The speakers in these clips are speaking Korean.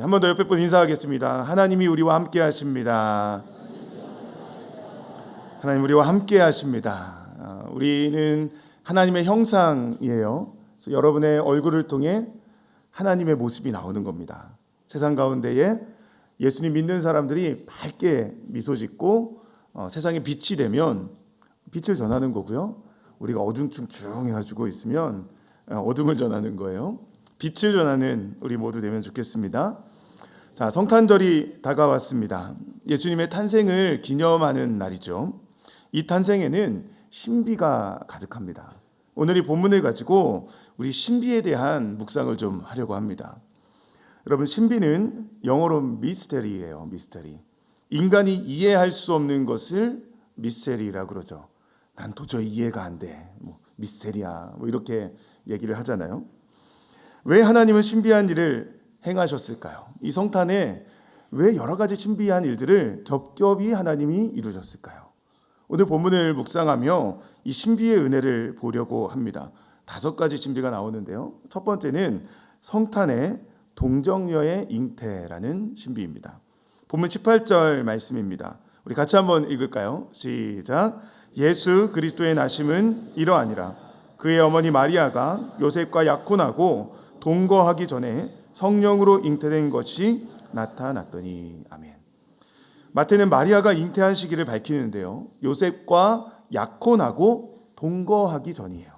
한 번 더 옆에 분 인사하겠습니다. 하나님이 우리와 함께 하십니다. 하나님 우리와 함께 하십니다. 우리는 하나님의 형상이에요. 그래서 여러분의 얼굴을 통해 하나님의 모습이 나오는 겁니다. 세상 가운데에 예수님 믿는 사람들이 밝게 미소 짓고 세상에 빛이 되면 빛을 전하는 거고요. 우리가 어둠충충 해가지고 있으면 어둠을 전하는 거예요. 빛을 전하는 우리 모두 되면 좋겠습니다. 자, 성탄절이 다가왔습니다. 예수님의 탄생을 기념하는 날이죠. 이 탄생에는 신비가 가득합니다. 오늘 이 본문을 가지고 우리 신비에 대한 묵상을 좀 하려고 합니다. 여러분, 신비는 영어로 미스테리예요. 미스테리. 인간이 이해할 수 없는 것을 미스테리라고 그러죠. 난 도저히 이해가 안 돼. 미스테리야. 이렇게 얘기를 하잖아요. 왜 하나님은 신비한 일을 행하셨을까요? 이 성탄에 왜 여러 가지 신비한 일들을 겹겹이 하나님이 이루셨을까요? 오늘 본문을 묵상하며 이 신비의 은혜를 보려고 합니다. 5가지 신비가 나오는데요. 첫 번째는 성탄의 동정녀의 잉태라는 신비입니다. 본문 18절 말씀입니다. 우리 같이 한번 읽을까요? 시작. 예수 그리스도의 나심은 이러하니라. 그의 어머니 마리아가 요셉과 약혼하고 동거하기 전에 성령으로 잉태된 것이 나타났더니. 아멘. 마태는 마리아가 잉태한 시기를 밝히는데요. 요셉과 약혼하고 동거하기 전이에요.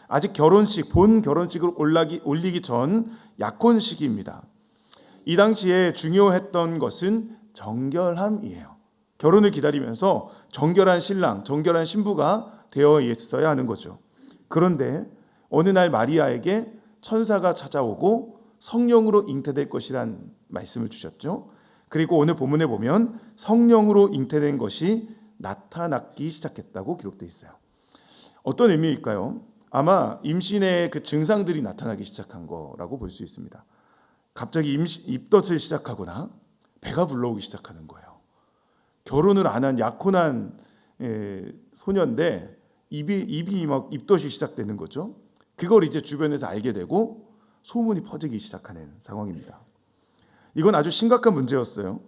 아직 결혼식, 본 결혼식을 올리기 전 약혼식입니다. 이 당시에 중요했던 것은 정결함이에요. 결혼을 기다리면서 정결한 신랑, 정결한 신부가 되어 있어야 하는 거죠. 그런데 어느 날 마리아에게 천사가 찾아오고 성령으로 잉태될 것이란 말씀을 주셨죠. 그리고 오늘 본문에 보면 성령으로 잉태된 것이 나타나기 시작했다고 기록되어 있어요. 어떤 의미일까요? 아마 임신의 그 증상들이 나타나기 시작한 거라고 볼 수 있습니다. 갑자기 입덧을 시작하거나 배가 불러오기 시작하는 거예요. 결혼을 안 한 약혼한 소녀인데 입이 막 입덧이 시작되는 거죠. 그걸 이제 주변에서 알게 되고 소문이 퍼지기 시작하는 상황입니다. 이건 아주 심각한 문제였어요.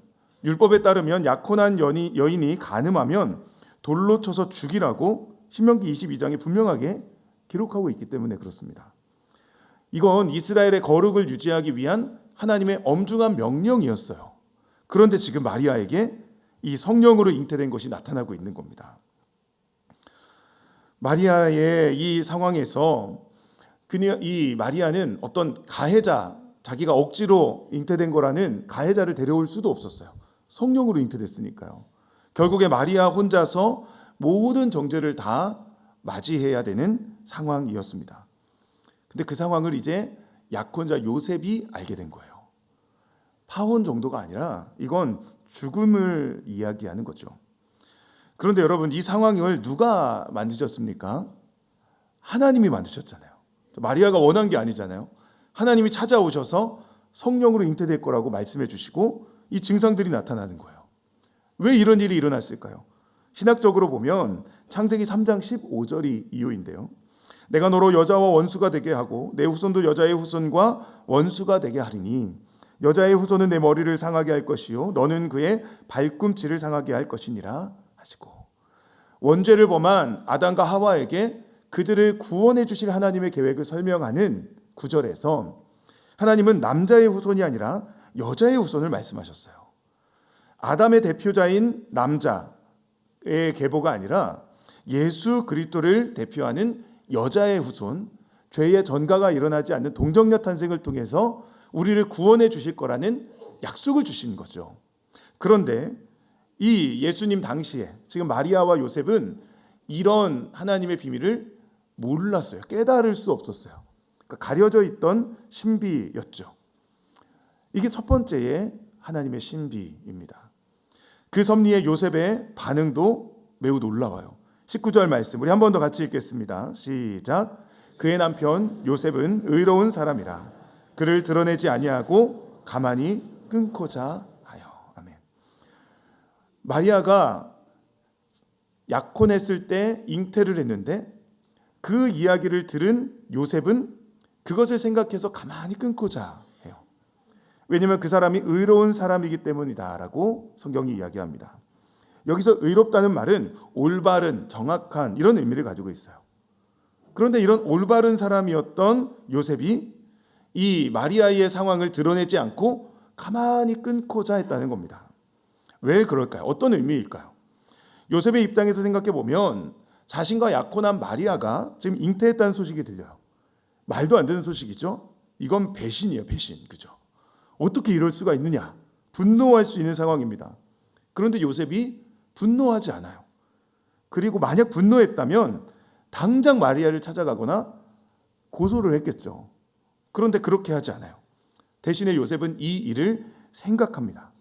율법에 따르면 약혼한 여인이 간음하면 돌로 쳐서 죽이라고 신명기 22장에 분명하게 기록하고 있기 때문에 그렇습니다. 이건 이스라엘의 거룩을 유지하기 위한 하나님의 엄중한 명령이었어요. 그런데 지금 마리아에게 이 성령으로 잉태된 것이 나타나고 있는 겁니다. 마리아의 이 상황에서 이 마리아는 어떤 가해자, 자기가 억지로 잉태된 거라는 가해자를 데려올 수도 없었어요. 성령으로 잉태됐으니까요. 결국에 마리아 혼자서 모든 정죄를 다 맞이해야 되는 상황이었습니다. 근데 그 상황을 이제 약혼자 요셉이 알게 된 거예요. 파혼 정도가 아니라 이건 죽음을 이야기하는 거죠. 그런데 여러분, 이 상황을 누가 만드셨습니까? 하나님이 만드셨잖아요. 마리아가 원한 게 아니잖아요. 하나님이 찾아오셔서 성령으로 잉태될 거라고 말씀해 주시고 이 증상들이 나타나는 거예요. 왜 이런 일이 일어났을까요? 신학적으로 보면 창세기 3장 15절이 이유인데요. 내가 너로 여자와 원수가 되게 하고 내 후손도 여자의 후손과 원수가 되게 하리니 여자의 후손은 내 머리를 상하게 할 것이요 너는 그의 발꿈치를 상하게 할 것이니라 하시고, 원죄를 범한 아담과 하와에게 그들을 구원해 주실 하나님의 계획을 설명하는 구절에서 하나님은 남자의 후손이 아니라 여자의 후손을 말씀하셨어요. 아담의 대표자인 남자의 계보가 아니라 예수 그리스도를 대표하는 여자의 후손, 죄의 전가가 일어나지 않는 동정녀 탄생을 통해서 우리를 구원해 주실 거라는 약속을 주신 거죠. 그런데 이 예수님 당시에 지금 마리아와 요셉은 이런 하나님의 비밀을 몰랐어요. 깨달을 수 없었어요. 그러니까 가려져 있던 신비였죠. 이게 첫 번째의 하나님의 신비입니다. 그 섭리에 요셉의 반응도 매우 놀라워요. 19절 말씀 우리 한 번 더 같이 읽겠습니다. 시작. 그의 남편 요셉은 의로운 사람이라 그를 드러내지 아니하고 가만히 끊고자 하여. 아멘. 마리아가 약혼했을 때 잉태를 했는데 그 이야기를 들은 요셉은 그것을 생각해서 가만히 끊고자 해요. 왜냐하면 그 사람이 의로운 사람이기 때문이다라고 성경이 이야기합니다. 여기서 의롭다는 말은 올바른, 정확한 이런 의미를 가지고 있어요. 그런데 이런 올바른 사람이었던 요셉이 이 마리아의 상황을 드러내지 않고 가만히 끊고자 했다는 겁니다. 왜 그럴까요? 어떤 의미일까요? 요셉의 입장에서 생각해 보면 자신과 약혼한 마리아가 지금 잉태했다는 소식이 들려요. 말도 안 되는 소식이죠. 이건 배신이에요, 배신. 그죠? 어떻게 이럴 수가 있느냐? 분노할 수 있는 상황입니다. 그런데 요셉이 분노하지 않아요. 그리고 만약 분노했다면 당장 마리아를 찾아가거나 고소를 했겠죠. 그런데 그렇게 하지 않아요. 대신에 요셉은 이 일을 생각합니다.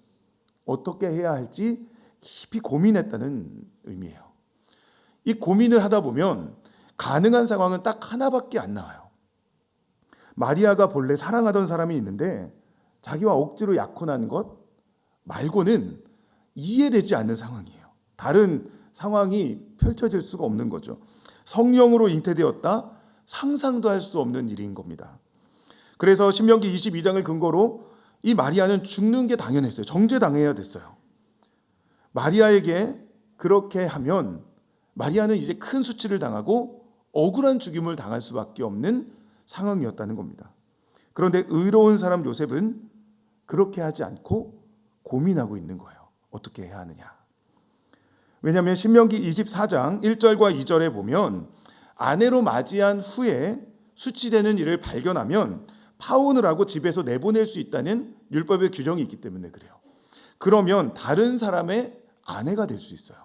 어떻게 해야 할지 깊이 고민했다는 의미예요. 이 고민을 하다 보면 가능한 상황은 딱 하나밖에 안 나와요. 마리아가 본래 사랑하던 사람이 있는데 자기와 억지로 약혼한 것 말고는 이해되지 않는 상황이에요. 다른 상황이 펼쳐질 수가 없는 거죠. 성령으로 잉태되었다? 상상도 할 수 없는 일인 겁니다. 그래서 신명기 22장을 근거로 이 마리아는 죽는 게 당연했어요. 정죄당해야 됐어요. 마리아에게 그렇게 하면 마리아는 이제 큰 수치를 당하고 억울한 죽임을 당할 수밖에 없는 상황이었다는 겁니다. 그런데 의로운 사람 요셉은 그렇게 하지 않고 고민하고 있는 거예요. 어떻게 해야 하느냐. 왜냐하면 신명기 24장 1절과 2절에 보면 아내로 맞이한 후에 수치되는 일을 발견하면 파혼을 하고 집에서 내보낼 수 있다는 율법의 규정이 있기 때문에 그래요. 그러면 다른 사람의 아내가 될 수 있어요.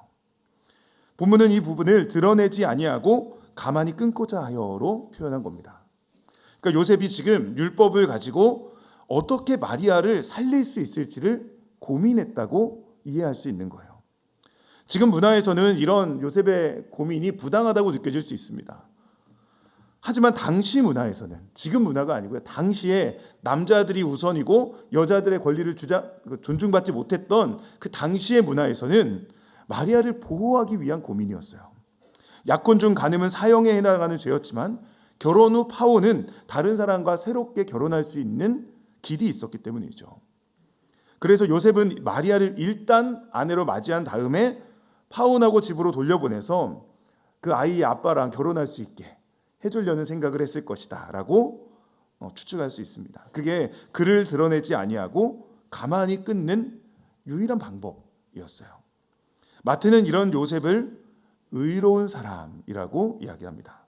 본문은 이 부분을 드러내지 아니하고 가만히 끊고자 하여로 표현한 겁니다. 그러니까 요셉이 지금 율법을 가지고 어떻게 마리아를 살릴 수 있을지를 고민했다고 이해할 수 있는 거예요. 지금 문화에서는 이런 요셉의 고민이 부당하다고 느껴질 수 있습니다. 하지만 당시 문화에서는, 지금 문화가 아니고요, 당시에 남자들이 우선이고 여자들의 권리를 존중받지 못했던 그 당시의 문화에서는 마리아를 보호하기 위한 고민이었어요. 약혼 중 간음은 사형에 해당하는 죄였지만 결혼 후 파혼은 다른 사람과 새롭게 결혼할 수 있는 길이 있었기 때문이죠. 그래서 요셉은 마리아를 일단 아내로 맞이한 다음에 파혼하고 집으로 돌려보내서 그 아이의 아빠랑 결혼할 수 있게 해주려는 생각을 했을 것이다 라고 추측할 수 있습니다. 그게 그를 드러내지 아니하고 가만히 끊는 유일한 방법이었어요. 마태는 이런 요셉을 의로운 사람이라고 이야기합니다.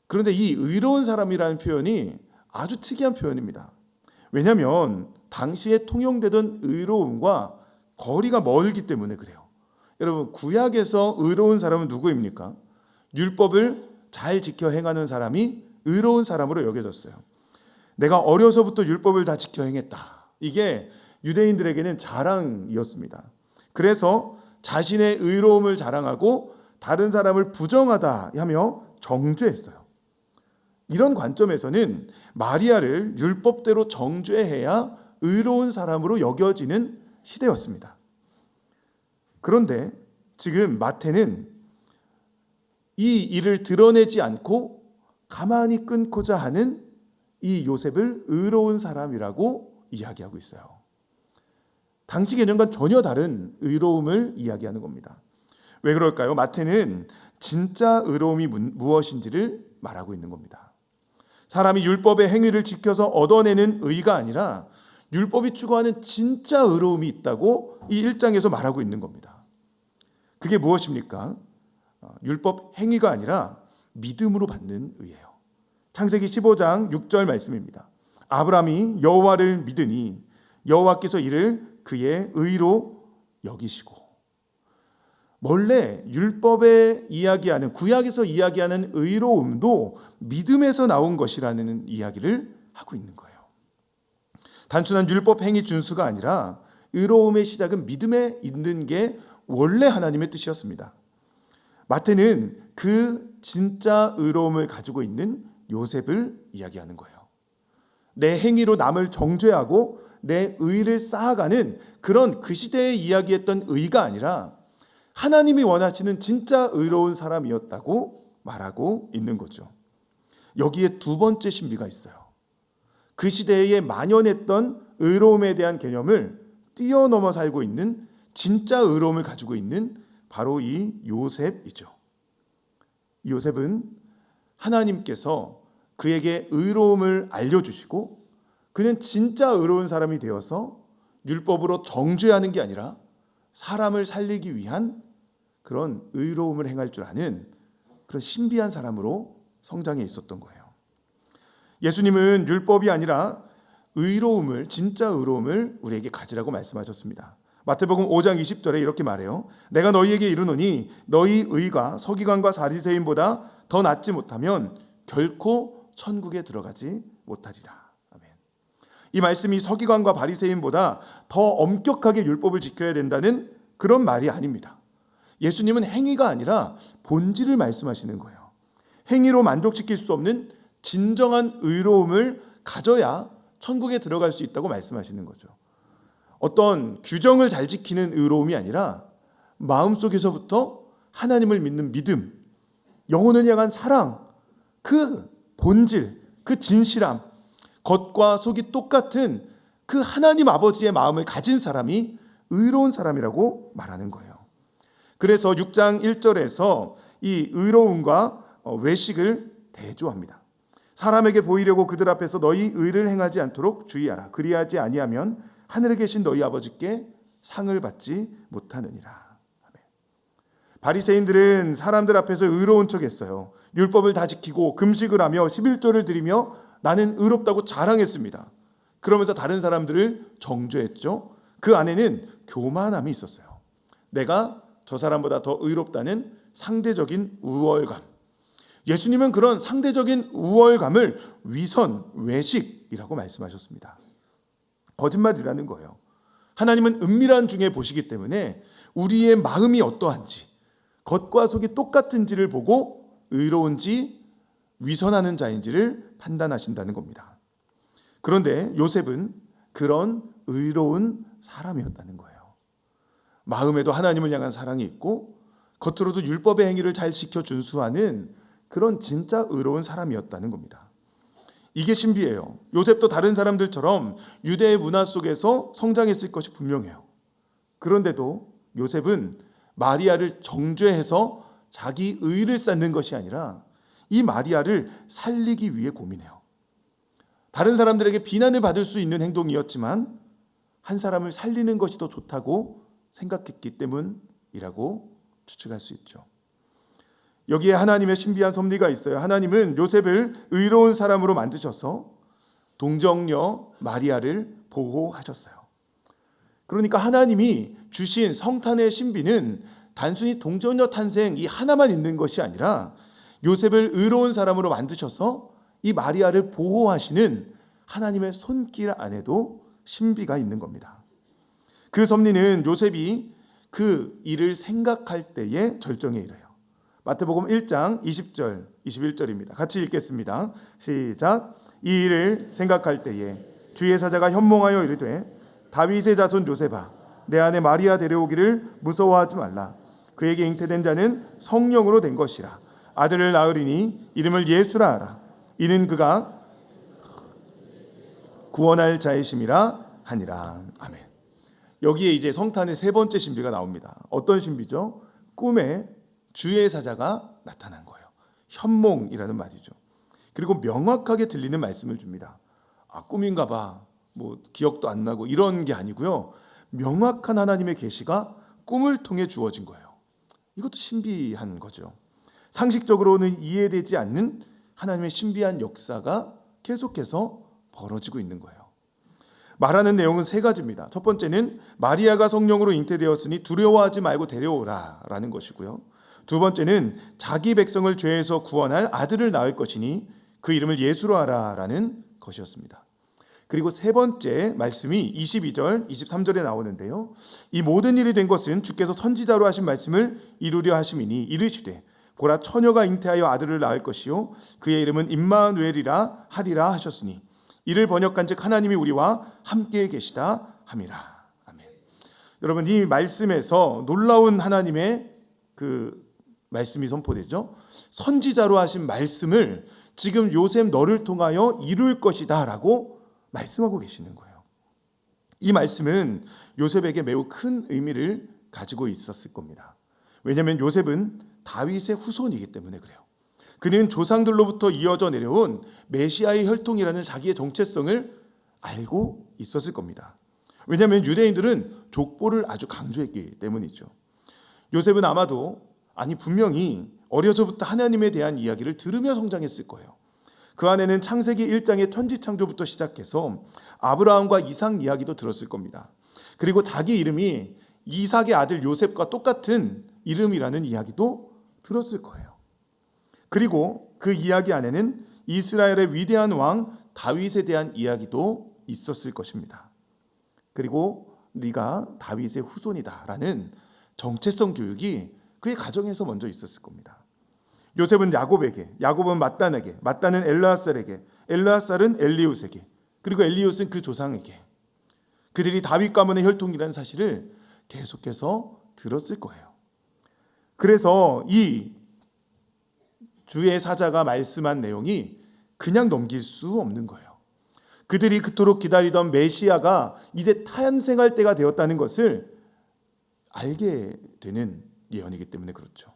그런데 이 의로운 사람이라는 표현이 아주 특이한 표현입니다. 왜냐하면 당시에 통용되던 의로움과 거리가 멀기 때문에 그래요. 여러분, 구약에서 의로운 사람은 누구입니까? 율법을 잘 지켜 행하는 사람이 의로운 사람으로 여겨졌어요. 내가 어려서부터 율법을 다 지켜 행했다. 이게 유대인들에게는 자랑이었습니다. 그래서 자신의 의로움을 자랑하고 다른 사람을 부정하다 하며 정죄했어요. 이런 관점에서는 마리아를 율법대로 정죄해야 의로운 사람으로 여겨지는 시대였습니다. 그런데 지금 마태는 이 일을 드러내지 않고 가만히 끊고자 하는 이 요셉을 의로운 사람이라고 이야기하고 있어요. 당시 개념과 전혀 다른 의로움을 이야기하는 겁니다. 왜 그럴까요? 마태는 진짜 의로움이 무엇인지를 말하고 있는 겁니다. 사람이 율법의 행위를 지켜서 얻어내는 의가 아니라 율법이 추구하는 진짜 의로움이 있다고 이 1장에서 말하고 있는 겁니다. 그게 무엇입니까? 율법 행위가 아니라 믿음으로 받는 의예요. 창세기 15장 6절 말씀입니다. 아브라함이 여호와를 믿으니 여호와께서 이를 그의 의로 여기시고. 원래 율법에 이야기하는, 구약에서 이야기하는 의로움도 믿음에서 나온 것이라는 이야기를 하고 있는 거예요. 단순한 율법 행위 준수가 아니라 의로움의 시작은 믿음에 있는 게 원래 하나님의 뜻이었습니다. 마태는 그 진짜 의로움을 가지고 있는 요셉을 이야기하는 거예요. 내 행위로 남을 정죄하고 내 의를 쌓아가는 그런 그 시대에 이야기했던 의가 아니라 하나님이 원하시는 진짜 의로운 사람이었다고 말하고 있는 거죠. 여기에 두 번째 신비가 있어요. 그 시대에 만연했던 의로움에 대한 개념을 뛰어넘어 살고 있는 진짜 의로움을 가지고 있는 바로 이 요셉이죠. 이 요셉은 하나님께서 그에게 의로움을 알려주시고 그는 진짜 의로운 사람이 되어서 율법으로 정죄하는 게 아니라 사람을 살리기 위한 그런 의로움을 행할 줄 아는 그런 신비한 사람으로 성장해 있었던 거예요. 예수님은 율법이 아니라 의로움을, 진짜 의로움을 우리에게 가지라고 말씀하셨습니다. 마태복음 5장 20절에 이렇게 말해요. 내가 너희에게 이르노니 너희 의가 서기관과 바리새인보다 더 낫지 못하면 결코 천국에 들어가지 못하리라. 아멘. 이 말씀이 서기관과 바리새인보다 더 엄격하게 율법을 지켜야 된다는 그런 말이 아닙니다. 예수님은 행위가 아니라 본질을 말씀하시는 거예요. 행위로 만족시킬 수 없는 진정한 의로움을 가져야 천국에 들어갈 수 있다고 말씀하시는 거죠. 어떤 규정을 잘 지키는 의로움이 아니라 마음속에서부터 하나님을 믿는 믿음, 영혼을 향한 사랑, 그 본질, 그 진실함, 겉과 속이 똑같은 그 하나님 아버지의 마음을 가진 사람이 의로운 사람이라고 말하는 거예요. 그래서 6장 1절에서 이 의로움과 외식을 대조합니다. 사람에게 보이려고 그들 앞에서 너희 의를 행하지 않도록 주의하라. 그리하지 아니하면 하늘에 계신 너희 아버지께 상을 받지 못하느니라. 바리새인들은 사람들 앞에서 의로운 척했어요. 율법을 다 지키고 금식을 하며 11조를 드리며 나는 의롭다고 자랑했습니다. 그러면서 다른 사람들을 정죄했죠. 그 안에는 교만함이 있었어요. 내가 저 사람보다 더 의롭다는 상대적인 우월감. 예수님은 그런 상대적인 우월감을 위선, 외식이라고 말씀하셨습니다. 거짓말이라는 거예요. 하나님은 은밀한 중에 보시기 때문에 우리의 마음이 어떠한지, 겉과 속이 똑같은지를 보고 의로운지 위선하는 자인지를 판단하신다는 겁니다. 그런데 요셉은 그런 의로운 사람이었다는 거예요. 마음에도 하나님을 향한 사랑이 있고 겉으로도 율법의 행위를 잘 지켜 준수하는 그런 진짜 의로운 사람이었다는 겁니다. 이게 신비해요. 요셉도 다른 사람들처럼 유대의 문화 속에서 성장했을 것이 분명해요. 그런데도 요셉은 마리아를 정죄해서 자기 의를 쌓는 것이 아니라 이 마리아를 살리기 위해 고민해요. 다른 사람들에게 비난을 받을 수 있는 행동이었지만 한 사람을 살리는 것이 더 좋다고 생각했기 때문이라고 추측할 수 있죠. 여기에 하나님의 신비한 섭리가 있어요. 하나님은 요셉을 의로운 사람으로 만드셔서 동정녀 마리아를 보호하셨어요. 그러니까 하나님이 주신 성탄의 신비는 단순히 동정녀 탄생 이 하나만 있는 것이 아니라 요셉을 의로운 사람으로 만드셔서 이 마리아를 보호하시는 하나님의 손길 안에도 신비가 있는 겁니다. 그 섭리는 요셉이 그 일을 생각할 때에 절정에 이르요. 마태복음 1장 20절, 21절입니다. 같이 읽겠습니다. 시작. 이 일을 생각할 때에 주의 사자가 현몽하여 이르되 다윗의 자손 요셉아 내 아내 마리아 데려오기를 무서워하지 말라. 그에게 잉태된 자는 성령으로 된 것이라. 아들을 낳으리니 이름을 예수라 하라. 이는 그가 구원할 자이심이라 하니라. 아멘. 여기에 이제 성탄의 세 번째 신비가 나옵니다. 어떤 신비죠? 꿈에 주의 사자가 나타난 거예요. 현몽이라는 말이죠. 그리고 명확하게 들리는 말씀을 줍니다. 꿈인가 봐. 기억도 안 나고 이런 게 아니고요. 명확한 하나님의 계시가 꿈을 통해 주어진 거예요. 이것도 신비한 거죠. 상식적으로는 이해되지 않는 하나님의 신비한 역사가 계속해서 벌어지고 있는 거예요. 말하는 내용은 세 가지입니다. 첫 번째는 마리아가 성령으로 잉태되었으니 두려워하지 말고 데려오라 라는 것이고요. 두 번째는 자기 백성을 죄에서 구원할 아들을 낳을 것이니 그 이름을 예수로 하라 라는 것이었습니다. 그리고 세 번째 말씀이 22절, 23절에 나오는데요. 이 모든 일이 된 것은 주께서 선지자로 하신 말씀을 이루려 하심이니 이르시되 보라 처녀가 잉태하여 아들을 낳을 것이요 그의 이름은 임마누엘이라 하리라 하셨으니 이를 번역한즉 하나님이 우리와 함께 계시다 함이라. 아멘. 여러분 이 말씀에서 놀라운 하나님의 그 말씀이 선포되죠. 선지자로 하신 말씀을 지금 요셉 너를 통하여 이룰 것이다 라고 말씀하고 계시는 거예요. 이 말씀은 요셉에게 매우 큰 의미를 가지고 있었을 겁니다. 왜냐하면 요셉은 다윗의 후손이기 때문에 그래요. 그는 조상들로부터 이어져 내려온 메시아의 혈통이라는 자기의 정체성을 알고 있었을 겁니다. 왜냐하면 유대인들은 족보를 아주 강조했기 때문이죠. 요셉은 아마도 분명히 어려서부터 하나님에 대한 이야기를 들으며 성장했을 거예요. 그 안에는 창세기 1장의 천지창조부터 시작해서 아브라함과 이삭 이야기도 들었을 겁니다. 그리고 자기 이름이 이삭의 아들 요셉과 똑같은 이름이라는 이야기도 들었을 거예요. 그리고 그 이야기 안에는 이스라엘의 위대한 왕 다윗에 대한 이야기도 있었을 것입니다. 그리고 네가 다윗의 후손이다라는 정체성 교육이 그의 가정에서 먼저 있었을 겁니다. 요셉은 야곱에게, 야곱은 mat단에게, mat단은 엘르아살에게, 엘르아살은 엘리웃에게, 그리고 엘리웃은 그 조상에게, 그들이 다윗 가문의 혈통이라는 사실을 계속해서 들었을 거예요. 그래서 이 주의 사자가 말씀한 내용이 그냥 넘길 수 없는 거예요. 그들이 그토록 기다리던 메시아가 이제 탄생할 때가 되었다는 것을 알게 되는 예언이기 때문에 그렇죠.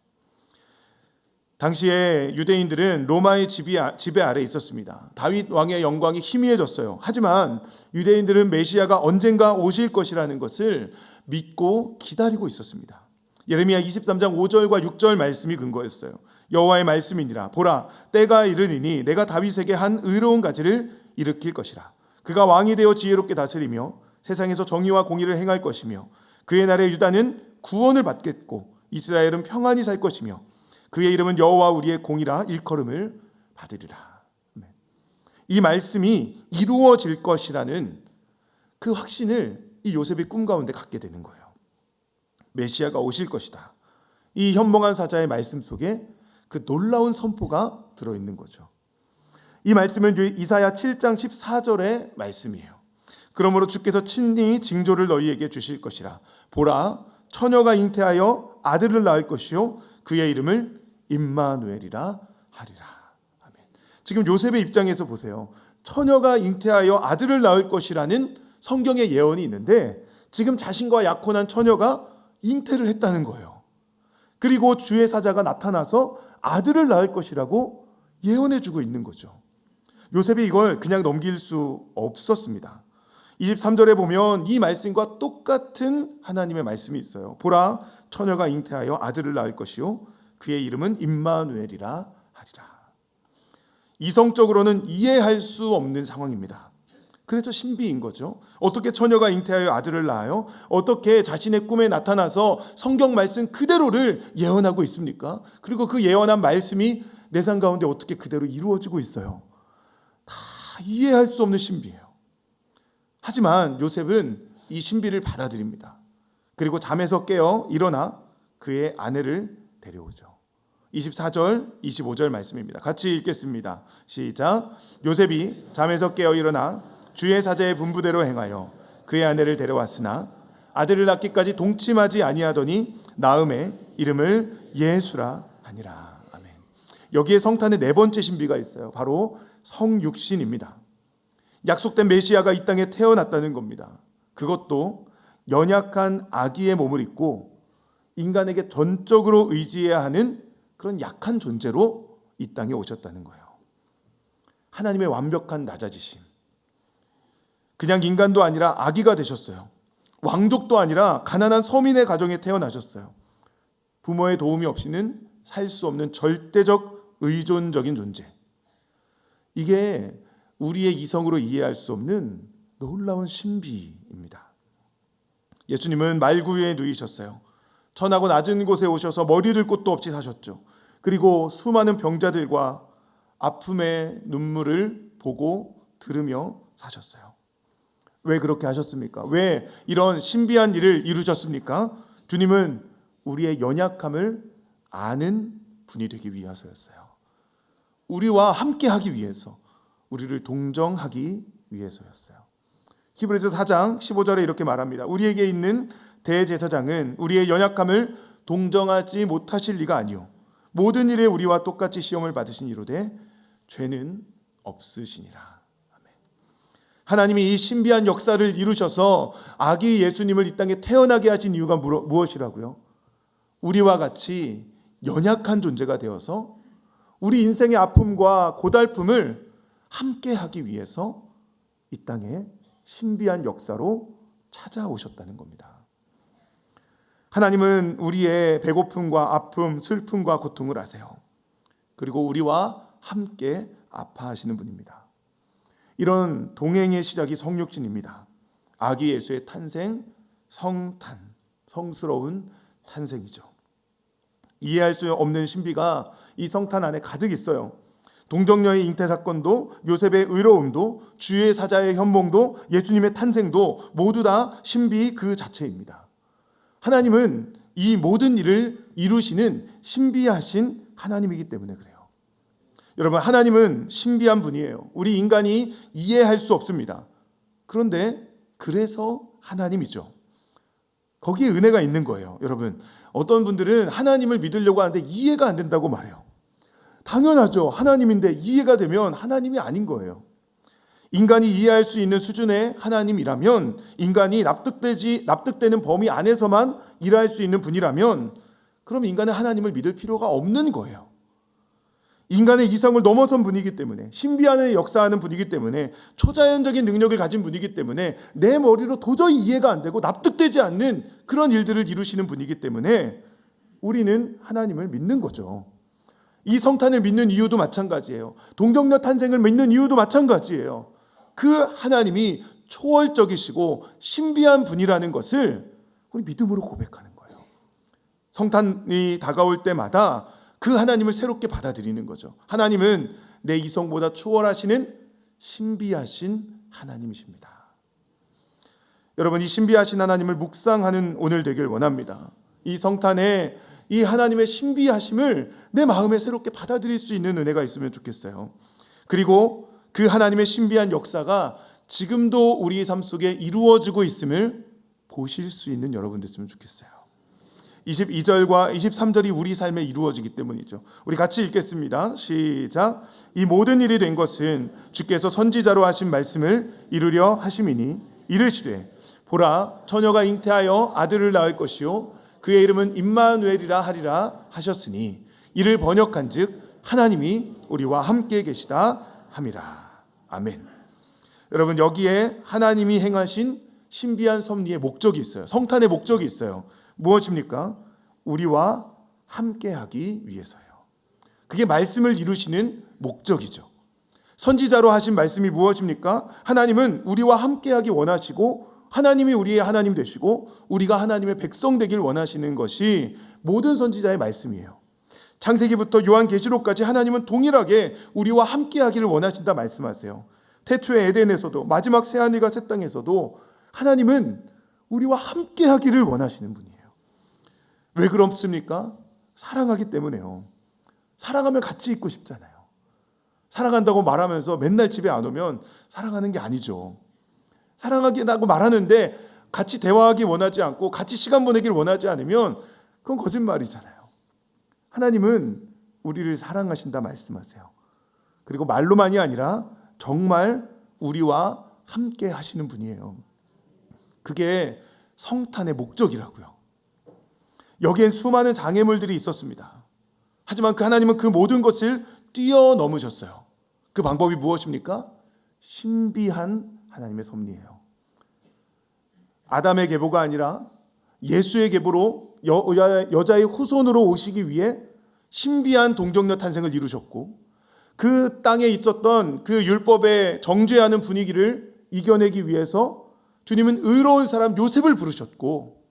당시에 유대인들은 로마의 지배 아래 있었습니다. 다윗 왕의 영광이 희미해졌어요. 하지만 유대인들은 메시아가 언젠가 오실 것이라는 것을 믿고 기다리고 있었습니다. 예레미야 23장 5절과 6절 말씀이 근거였어요. 여호와의 말씀이니라. 보라, 때가 이르니니 내가 다윗에게 한 의로운 가지를 일으킬 것이라. 그가 왕이 되어 지혜롭게 다스리며 세상에서 정의와 공의를 행할 것이며 그의 날에 유다는 구원을 받겠고 이스라엘은 평안히 살 것이며 그의 이름은 여호와 우리의 공이라 일컬음을 받으리라. 이 말씀이 이루어질 것이라는 그 확신을 이 요셉의 꿈 가운데 갖게 되는 거예요. 메시아가 오실 것이다. 이 현몽한 사자의 말씀 속에 그 놀라운 선포가 들어있는 거죠. 이 말씀은 이사야 7장 14절의 말씀이에요. 그러므로 주께서 친히 징조를 너희에게 주실 것이라. 보라, 처녀가 잉태하여 아들을 낳을 것이요 그의 이름을 임마누엘이라 하리라. 아멘. 지금 요셉의 입장에서 보세요. 처녀가 잉태하여 아들을 낳을 것이라는 성경의 예언이 있는데 지금 자신과 약혼한 처녀가 잉태를 했다는 거예요. 그리고 주의 사자가 나타나서 아들을 낳을 것이라고 예언해주고 있는 거죠. 요셉이 이걸 그냥 넘길 수 없었습니다. 23절에 보면 이 말씀과 똑같은 하나님의 말씀이 있어요. 보라, 처녀가 잉태하여 아들을 낳을 것이요 그의 이름은 임마누엘이라 하리라. 이성적으로는 이해할 수 없는 상황입니다. 그래서 신비인 거죠. 어떻게 처녀가 잉태하여 아들을 낳아요? 어떻게 자신의 꿈에 나타나서 성경 말씀 그대로를 예언하고 있습니까? 그리고 그 예언한 말씀이 내 삶 가운데 어떻게 그대로 이루어지고 있어요? 다 이해할 수 없는 신비예요. 하지만 요셉은 이 신비를 받아들입니다. 그리고 잠에서 깨어 일어나 그의 아내를 데려오죠. 24절, 25절 말씀입니다. 같이 읽겠습니다. 시작. 요셉이 잠에서 깨어 일어나 주의 사자의 분부대로 행하여 그의 아내를 데려왔으나 아들을 낳기까지 동침하지 아니하더니 낳음에 이름을 예수라 하니라. 아멘. 여기에 성탄의 네 번째 신비가 있어요. 바로 성육신입니다. 약속된 메시아가 이 땅에 태어났다는 겁니다. 그것도 연약한 아기의 몸을 입고 인간에게 전적으로 의지해야 하는 그런 약한 존재로 이 땅에 오셨다는 거예요. 하나님의 완벽한 낮아지심. 그냥 인간도 아니라 아기가 되셨어요. 왕족도 아니라 가난한 서민의 가정에 태어나셨어요. 부모의 도움이 없이는 살 수 없는 절대적 의존적인 존재. 이게 우리의 이성으로 이해할 수 없는 놀라운 신비입니다. 예수님은 말구 위에 누이셨어요. 천하고 낮은 곳에 오셔서 머리 둘 곳도 없이 사셨죠. 그리고 수많은 병자들과 아픔의 눈물을 보고 들으며 사셨어요. 왜 그렇게 하셨습니까? 왜 이런 신비한 일을 이루셨습니까? 주님은 우리의 연약함을 아는 분이 되기 위해서였어요. 우리와 함께하기 위해서, 우리를 동정하기 위해서였어요. 히브리서 4장 15절에 이렇게 말합니다. 우리에게 있는 대제사장은 우리의 연약함을 동정하지 못하실 리가 아니요 모든 일에 우리와 똑같이 시험을 받으신 이로되 죄는 없으시니라. 아멘. 하나님이 이 신비한 역사를 이루셔서 아기 예수님을 이 땅에 태어나게 하신 이유가 무엇이라고요? 우리와 같이 연약한 존재가 되어서 우리 인생의 아픔과 고달픔을 함께 하기 위해서 이 땅에 신비한 역사로 찾아오셨다는 겁니다. 하나님은 우리의 배고픔과 아픔, 슬픔과 고통을 아세요. 그리고 우리와 함께 아파하시는 분입니다. 이런 동행의 시작이 성육신입니다. 아기 예수의 탄생, 성탄, 성스러운 탄생이죠. 이해할 수 없는 신비가 이 성탄 안에 가득 있어요. 동정녀의 잉태 사건도, 요셉의 의로움도, 주의 사자의 현몽도, 예수님의 탄생도 모두 다 신비 그 자체입니다. 하나님은 이 모든 일을 이루시는 신비하신 하나님이기 때문에 그래요. 여러분, 하나님은 신비한 분이에요. 우리 인간이 이해할 수 없습니다. 그런데 그래서 하나님이죠. 거기에 은혜가 있는 거예요. 여러분, 어떤 분들은 하나님을 믿으려고 하는데 이해가 안 된다고 말해요. 당연하죠. 하나님인데 이해가 되면 하나님이 아닌 거예요. 인간이 이해할 수 있는 수준의 하나님이라면, 인간이 납득되는 범위 안에서만 일할 수 있는 분이라면, 그럼 인간은 하나님을 믿을 필요가 없는 거예요. 인간의 이성을 넘어선 분이기 때문에, 신비한 역사하는 분이기 때문에, 초자연적인 능력을 가진 분이기 때문에 내 머리로 도저히 이해가 안 되고 납득되지 않는 그런 일들을 이루시는 분이기 때문에 우리는 하나님을 믿는 거죠. 이 성탄을 믿는 이유도 마찬가지예요. 동정녀 탄생을 믿는 이유도 마찬가지예요. 그 하나님이 초월적이시고 신비한 분이라는 것을 우리 믿음으로 고백하는 거예요. 성탄이 다가올 때마다 그 하나님을 새롭게 받아들이는 거죠. 하나님은 내 이성보다 초월하시는 신비하신 하나님이십니다. 여러분, 이 신비하신 하나님을 묵상하는 오늘 되길 원합니다. 이 성탄에 이 하나님의 신비하심을 내 마음에 새롭게 받아들일 수 있는 은혜가 있으면 좋겠어요. 그리고 그 하나님의 신비한 역사가 지금도 우리의 삶 속에 이루어지고 있음을 보실 수 있는 여러분 됐으면 좋겠어요. 22절과 23절이 우리 삶에 이루어지기 때문이죠. 우리 같이 읽겠습니다. 시작. 이 모든 일이 된 것은 주께서 선지자로 하신 말씀을 이루려 하심이니, 이르시되 보라, 처녀가 잉태하여 아들을 낳을 것이요 그의 이름은 임마누엘이라 하리라 하셨으니, 이를 번역한즉 하나님이 우리와 함께 계시다 함이라. 아멘. 여러분, 여기에 하나님이 행하신 신비한 섭리의 목적이 있어요. 성탄의 목적이 있어요. 무엇입니까? 우리와 함께하기 위해서요. 그게 말씀을 이루시는 목적이죠. 선지자로 하신 말씀이 무엇입니까? 하나님은 우리와 함께하기 원하시고, 하나님이 우리의 하나님 되시고 우리가 하나님의 백성 되길 원하시는 것이 모든 선지자의 말씀이에요. 창세기부터 요한계시록까지 하나님은 동일하게 우리와 함께하기를 원하신다 말씀하세요. 태초의 에덴에서도, 마지막 새하늘과 새 땅에서도 하나님은 우리와 함께하기를 원하시는 분이에요. 왜 그렇습니까? 사랑하기 때문에요. 사랑하면 같이 있고 싶잖아요. 사랑한다고 말하면서 맨날 집에 안 오면 사랑하는 게 아니죠. 사랑하겠다고 말하는데 같이 대화하기 원하지 않고 같이 시간 보내기를 원하지 않으면 그건 거짓말이잖아요. 하나님은 우리를 사랑하신다 말씀하세요. 그리고 말로만이 아니라 정말 우리와 함께 하시는 분이에요. 그게 성탄의 목적이라고요. 여기엔 수많은 장애물들이 있었습니다. 하지만 그 하나님은 그 모든 것을 뛰어넘으셨어요. 그 방법이 무엇입니까? 신비한 하나님의 섭리예요. 아담의 계보가 아니라 예수의 계보로 여자의 후손으로 오시기 위해 신비한 동정녀 탄생을 이루셨고, 그 땅에 있었던 그 율법에 정죄하는 분위기를 이겨내기 위해서 주님은 의로운 사람 요셉을 부르셨고,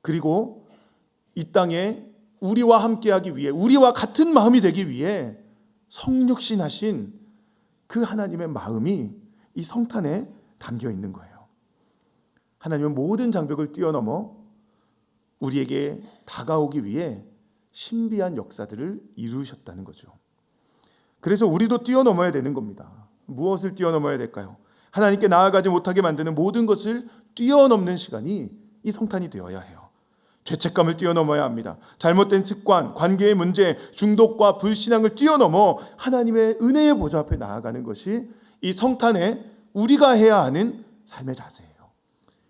그리고 이 땅에 우리와 함께하기 위해, 우리와 같은 마음이 되기 위해 성육신하신 그 하나님의 마음이 이 성탄에 담겨 있는 거예요. 하나님은 모든 장벽을 뛰어넘어 우리에게 다가오기 위해 신비한 역사들을 이루셨다는 거죠. 그래서 우리도 뛰어넘어야 되는 겁니다. 무엇을 뛰어넘어야 될까요? 하나님께 나아가지 못하게 만드는 모든 것을 뛰어넘는 시간이 이 성탄이 되어야 해요. 죄책감을 뛰어넘어야 합니다. 잘못된 습관, 관계의 문제, 중독과 불신앙을 뛰어넘어 하나님의 은혜의 보좌 앞에 나아가는 것이 이 성탄의 우리가 해야 하는 삶의 자세예요.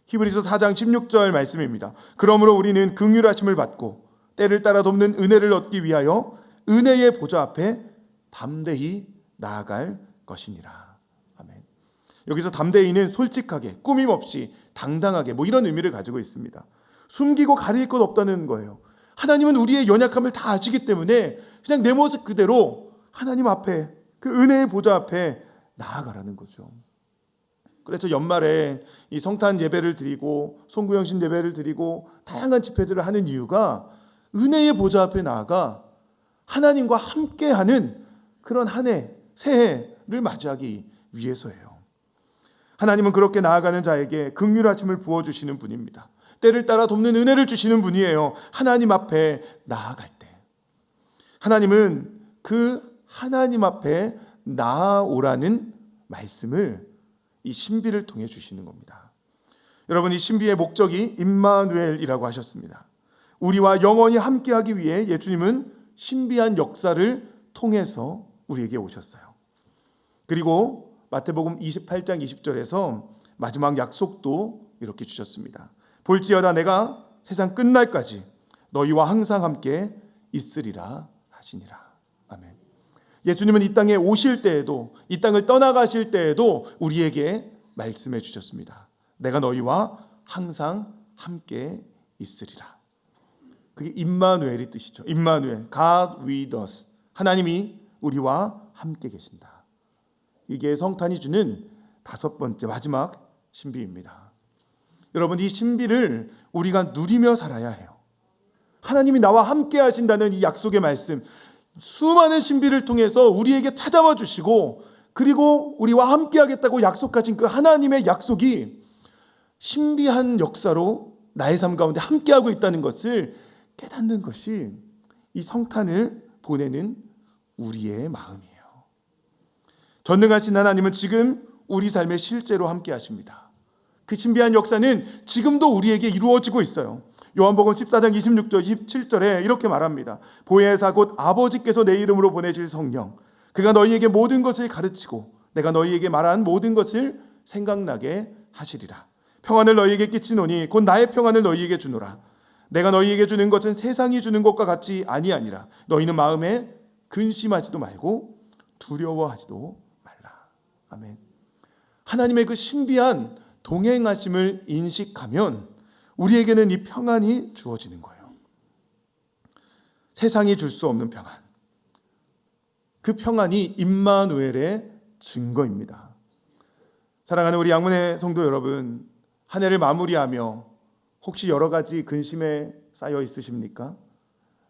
히브리서 4장 16절 말씀입니다. 그러므로 우리는 긍휼하심을 받고 때를 따라 돕는 은혜를 얻기 위하여 은혜의 보좌 앞에 담대히 나아갈 것이니라. 아멘. 여기서 담대히는 솔직하게, 꾸밈 없이, 당당하게 이런 의미를 가지고 있습니다. 숨기고 가릴 것 없다는 거예요. 하나님은 우리의 연약함을 다 아시기 때문에 그냥 내 모습 그대로 하나님 앞에, 그 은혜의 보좌 앞에 나아가라는 거죠. 그래서 연말에 이 성탄 예배를 드리고 송구영신 예배를 드리고 다양한 집회들을 하는 이유가 은혜의 보좌 앞에 나아가 하나님과 함께하는 그런 한 해, 새해를 맞이하기 위해서예요. 하나님은 그렇게 나아가는 자에게 긍휼하심을 부어주시는 분입니다. 때를 따라 돕는 은혜를 주시는 분이에요. 하나님 앞에 나아갈 때 하나님은 그 하나님 앞에 나아오라는 말씀을 이 신비를 통해 주시는 겁니다. 여러분, 이 신비의 목적이 임마누엘이라고 하셨습니다. 우리와 영원히 함께하기 위해 예수님은 신비한 역사를 통해서 우리에게 오셨어요. 그리고 마태복음 28장 20절에서 마지막 약속도 이렇게 주셨습니다. 볼지어다 내가 세상 끝날까지 너희와 항상 함께 있으리라 하시니라. 아멘. 예수님은 이 땅에 오실 때에도, 이 땅을 떠나가실 때에도 우리에게 말씀해 주셨습니다. 내가 너희와 항상 함께 있으리라. 그게 임마누엘이 뜻이죠. 임마누엘, God with us. 하나님이 우리와 함께 계신다. 이게 성탄이 주는 다섯 번째 마지막 신비입니다. 여러분, 이 신비를 우리가 누리며 살아야 해요. 하나님이 나와 함께 하신다는 이 약속의 말씀, 수많은 신비를 통해서 우리에게 찾아와 주시고, 그리고 우리와 함께 하겠다고 약속하신 그 하나님의 약속이 신비한 역사로 나의 삶 가운데 함께하고 있다는 것을 깨닫는 것이 이 성탄을 보내는 우리의 마음이에요. 전능하신 하나님은 지금 우리 삶에 실제로 함께 하십니다. 그 신비한 역사는 지금도 우리에게 이루어지고 있어요. 요한복음 14장 26절 27절에 이렇게 말합니다. 보혜사 곧 아버지께서 내 이름으로 보내실 성령, 그가 너희에게 모든 것을 가르치고 내가 너희에게 말한 모든 것을 생각나게 하시리라. 평안을 너희에게 끼치노니 곧 나의 평안을 너희에게 주노라. 내가 너희에게 주는 것은 세상이 주는 것과 같이 아니하니라. 너희는 마음에 근심하지도 말고 두려워하지도 말라. 아멘. 하나님의 그 신비한 동행하심을 인식하면 우리에게는 이 평안이 주어지는 거예요. 세상이 줄 수 없는 평안. 그 평안이 임마누엘의 증거입니다. 사랑하는 우리 양문의 성도 여러분, 한 해를 마무리하며 혹시 여러 가지 근심에 쌓여 있으십니까?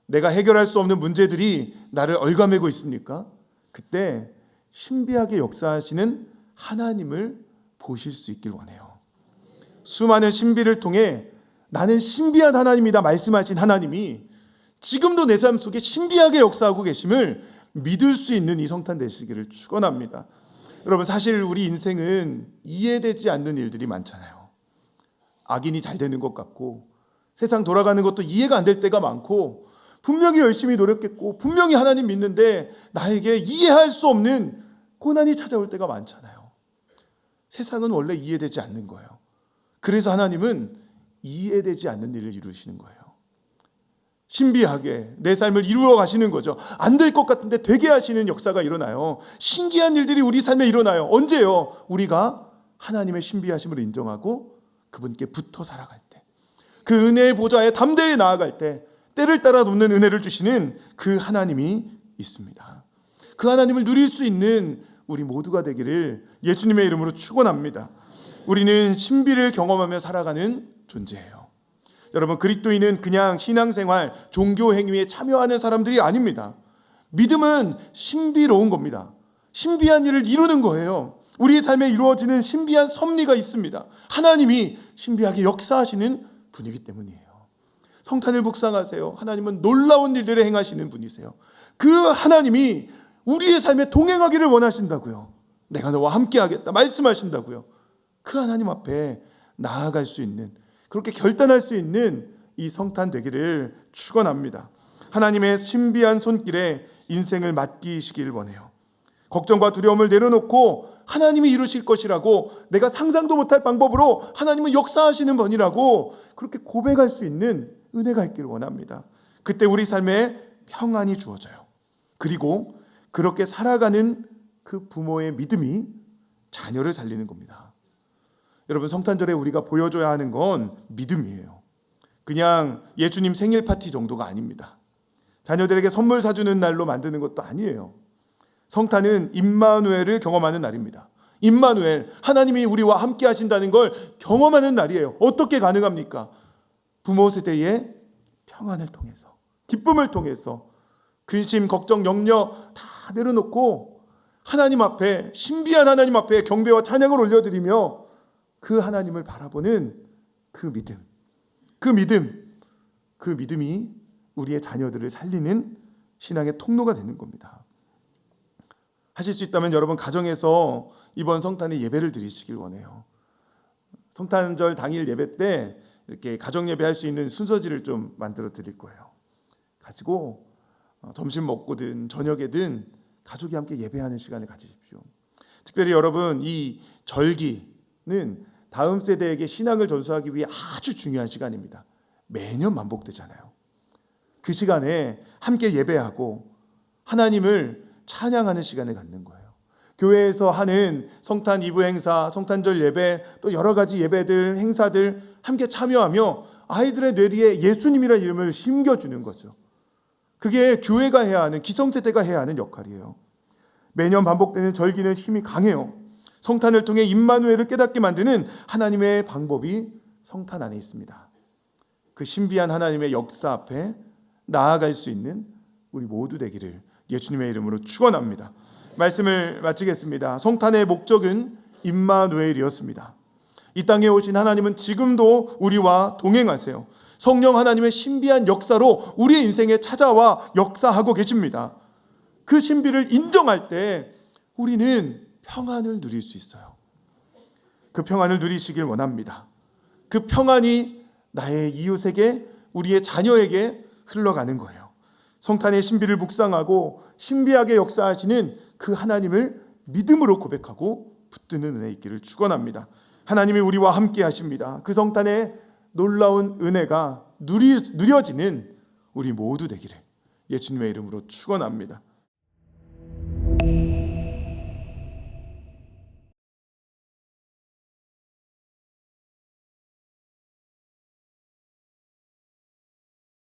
내가 해결할 수 없는 문제들이 나를 얽어매고 있습니까? 그때 신비하게 역사하시는 하나님을 보실 수 있길 원해요. 수많은 신비를 통해 나는 신비한 하나님이다 말씀하신 하나님이 지금도 내 삶 속에 신비하게 역사하고 계심을 믿을 수 있는 이 성탄 되시기를 축원합니다. 여러분, 사실 우리 인생은 이해되지 않는 일들이 많잖아요. 악인이 잘 되는 것 같고 세상 돌아가는 것도 이해가 안 될 때가 많고 분명히 열심히 노력했고 분명히 하나님 믿는데 나에게 이해할 수 없는 고난이 찾아올 때가 많잖아요. 세상은 원래 이해되지 않는 거예요. 그래서 하나님은 이해되지 않는 일을 이루시는 거예요. 신비하게 내 삶을 이루어 가시는 거죠. 안 될 것 같은데 되게 하시는 역사가 일어나요. 신기한 일들이 우리 삶에 일어나요. 언제요? 우리가 하나님의 신비하심을 인정하고 그분께 붙어 살아갈 때, 그 은혜의 보좌에 담대히 나아갈 때, 때를 따라 돕는 은혜를 주시는 그 하나님이 있습니다. 그 하나님을 누릴 수 있는 우리 모두가 되기를 예수님의 이름으로 축원합니다. 우리는 신비를 경험하며 살아가는 존재예요. 여러분, 그리스도인은 그냥 신앙생활, 종교 행위에 참여하는 사람들이 아닙니다. 믿음은 신비로운 겁니다. 신비한 일을 이루는 거예요. 우리의 삶에 이루어지는 신비한 섭리가 있습니다. 하나님이 신비하게 역사하시는 분이기 때문이에요. 성탄을 묵상하세요. 하나님은 놀라운 일들을 행하시는 분이세요. 그 하나님이 우리의 삶에 동행하기를 원하신다고요. 내가 너와 함께 하겠다 말씀하신다고요. 그 하나님 앞에 나아갈 수 있는, 그렇게 결단할 수 있는 이 성탄 되기를 축원합니다. 하나님의 신비한 손길에 인생을 맡기시길 원해요. 걱정과 두려움을 내려놓고 하나님이 이루실 것이라고, 내가 상상도 못할 방법으로 하나님은 역사하시는 분이라고 그렇게 고백할 수 있는 은혜가 있기를 원합니다. 그때 우리 삶에 평안이 주어져요. 그리고 그렇게 살아가는 그 부모의 믿음이 자녀를 살리는 겁니다. 여러분, 성탄절에 우리가 보여줘야 하는 건 믿음이에요. 그냥 예수님 생일 파티 정도가 아닙니다. 자녀들에게 선물 사주는 날로 만드는 것도 아니에요. 성탄은 임마누엘을 경험하는 날입니다. 임마누엘, 하나님이 우리와 함께 하신다는 걸 경험하는 날이에요. 어떻게 가능합니까? 부모 세대의 평안을 통해서, 기쁨을 통해서 근심, 걱정, 염려 다 내려놓고 하나님 앞에, 신비한 하나님 앞에 경배와 찬양을 올려드리며 그 하나님을 바라보는 그 믿음이 우리의 자녀들을 살리는 신앙의 통로가 되는 겁니다. 하실 수 있다면 여러분, 가정에서 이번 성탄에 예배를 드리시길 원해요. 성탄절 당일 예배 때 이렇게 가정 예배할 수 있는 순서지를 좀 만들어 드릴 거예요. 가지고 점심 먹고든 저녁에든 가족이 함께 예배하는 시간을 가지십시오. 특별히 여러분, 이 절기는 다음 세대에게 신앙을 전수하기 위해 아주 중요한 시간입니다. 매년 반복되잖아요. 그 시간에 함께 예배하고 하나님을 찬양하는 시간을 갖는 거예요. 교회에서 하는 성탄 이브 행사, 성탄절 예배, 또 여러 가지 예배들, 행사들 함께 참여하며 아이들의 뇌리에 예수님이라는 이름을 심겨주는 거죠. 그게 교회가 해야 하는, 기성세대가 해야 하는 역할이에요. 매년 반복되는 절기는 힘이 강해요. 성탄을 통해 임마누엘을 깨닫게 만드는 하나님의 방법이 성탄 안에 있습니다. 그 신비한 하나님의 역사 앞에 나아갈 수 있는 우리 모두 되기를 예수님의 이름으로 축원합니다. 말씀을 마치겠습니다. 성탄의 목적은 임마누엘이었습니다. 이 땅에 오신 하나님은 지금도 우리와 동행하세요. 성령 하나님의 신비한 역사로 우리의 인생에 찾아와 역사하고 계십니다. 그 신비를 인정할 때 우리는 평안을 누릴 수 있어요. 그 평안을 누리시길 원합니다. 그 평안이 나의 이웃에게, 우리의 자녀에게 흘러가는 거예요. 성탄의 신비를 묵상하고 신비하게 역사하시는 그 하나님을 믿음으로 고백하고 붙드는 은혜 있기를 축원합니다. 하나님이 우리와 함께 하십니다. 그 성탄의 놀라운 은혜가 누려지는 우리 모두 되기를 예수님의 이름으로 축원합니다.